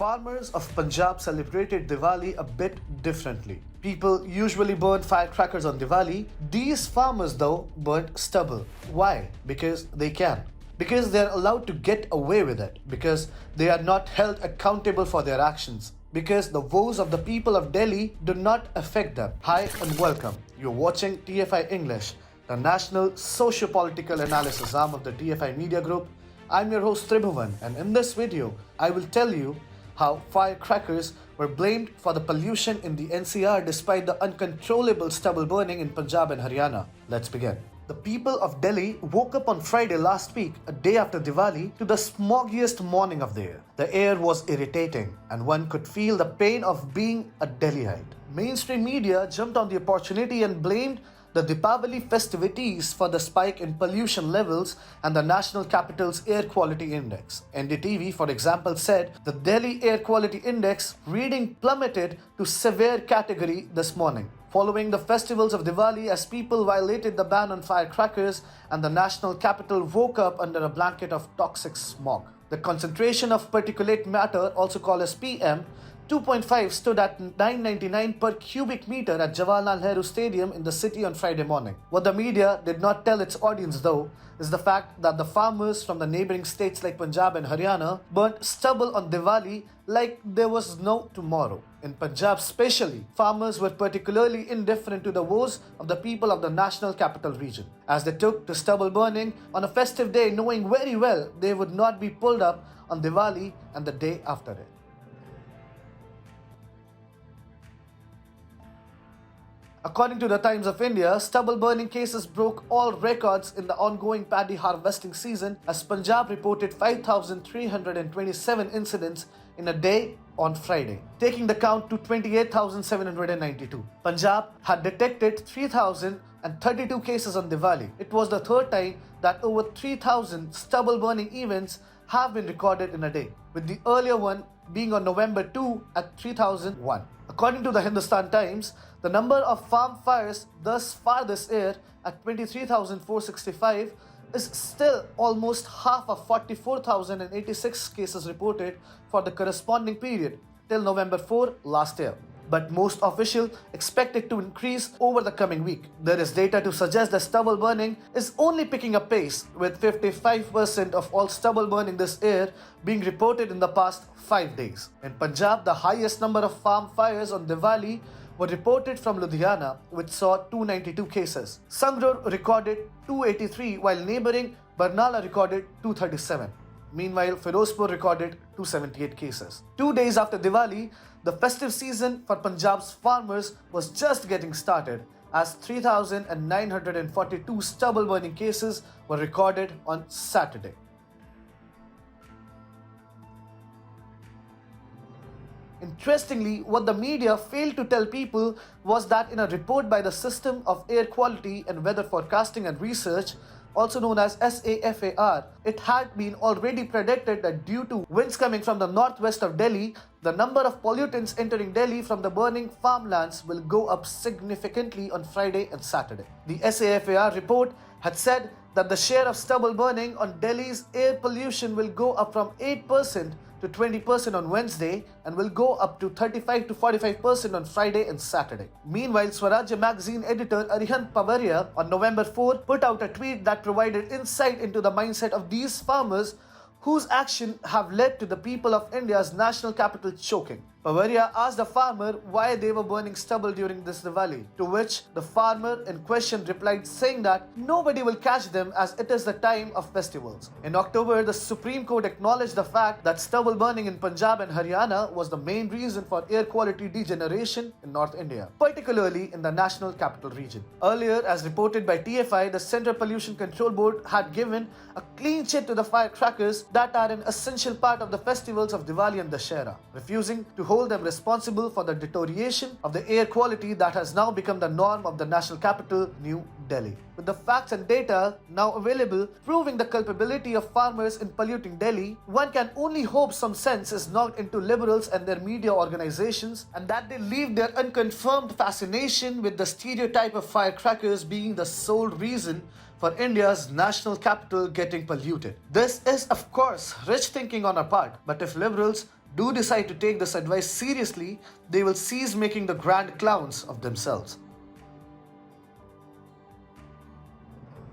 Farmers of Punjab celebrated Diwali a bit differently. People usually burn firecrackers on Diwali. These farmers, though, burnt stubble. Why? Because they can. Because they are allowed to get away with it. Because they are not held accountable for their actions. Because the woes of the people of Delhi do not affect them. Hi and welcome. You're watching TFI English, the national socio-political analysis arm of the TFI Media Group. I'm your host Tribhuvan, and in this video, I will tell you how firecrackers were blamed for the pollution in the NCR despite the uncontrollable stubble burning in Punjab and Haryana. Let's begin. The people of Delhi woke up on Friday last week, a day after Diwali, to the smoggiest morning of the year. The air was irritating, and one could feel the pain of being a Delhiite. Mainstream media jumped on the opportunity and blamed the Diwali festivities for the spike in pollution levels and the national capital's air quality index. NDTV, for example, said the Delhi air quality index reading plummeted to severe category this morning, following the festivals of Diwali as people violated the ban on firecrackers and the national capital woke up under a blanket of toxic smog. The concentration of particulate matter, also called as PM, 2.5 stood at 999 per cubic meter at Jawaharlal Nehru Stadium in the city on Friday morning. What the media did not tell its audience, though, is the fact that the farmers from the neighboring states like Punjab and Haryana burnt stubble on Diwali like there was no tomorrow. In Punjab especially, farmers were particularly indifferent to the woes of the people of the national capital region, as they took to stubble burning on a festive day knowing very well they would not be pulled up on Diwali and the day after it. According to the Times of India, stubble burning cases broke all records in the ongoing paddy harvesting season as Punjab reported 5,327 incidents in a day on Friday, taking the count to 28,792. Punjab had detected 3,032 cases on Diwali. It was the third time that over 3,000 stubble burning events have been recorded in a day, with the earlier one being on November 2 at 3001. According to the Hindustan Times, the number of farm fires thus far this year at 23,465 is still almost half of 44,086 cases reported for the corresponding period till November 4 last year. But most officials expect it to increase over the coming week. There is data to suggest that stubble burning is only picking up pace, with 55% of all stubble burning this year being reported in the past 5 days. In Punjab, the highest number of farm fires on Diwali were reported from Ludhiana, which saw 292 cases. Sangrur recorded 283, while neighbouring Barnala recorded 237. Meanwhile, Firozpur recorded 278 cases. 2 days after Diwali, the festive season for Punjab's farmers was just getting started, as 3,942 stubble burning cases were recorded on Saturday. Interestingly, what the media failed to tell people was that in a report by the System of Air Quality and Weather Forecasting and Research, also known as SAFAR, it had been already predicted that due to winds coming from the northwest of Delhi, the number of pollutants entering Delhi from the burning farmlands will go up significantly on Friday and Saturday. The SAFAR report had said that the share of stubble burning on Delhi's air pollution will go up from 8% to 20% on Wednesday and will go up to 35 to 45% on Friday and Saturday. Meanwhile, Swarajya magazine editor Arihant Pavaria on November 4 put out a tweet that provided insight into the mindset of these farmers whose action have led to the people of India's national capital choking. Pavaria asked the farmer why they were burning stubble during this Diwali, to which the farmer in question replied saying that nobody will catch them as it is the time of festivals. In October, the Supreme Court acknowledged the fact that stubble burning in Punjab and Haryana was the main reason for air quality degeneration in North India, particularly in the national capital region. Earlier, as reported by TFI, the Central Pollution Control Board had given a clean chit to the firecrackers that are an essential part of the festivals of Diwali and Dussehra, refusing to hold them responsible for the deterioration of the air quality that has now become the norm of the national capital, New Delhi. With the facts and data now available proving the culpability of farmers in polluting Delhi, one can only hope some sense is knocked into liberals and their media organizations and that they leave their unconfirmed fascination with the stereotype of firecrackers being the sole reason for India's national capital getting polluted. This is, of course, rich thinking on our part, but if liberals do decide to take this advice seriously, they will cease making the grand clowns of themselves.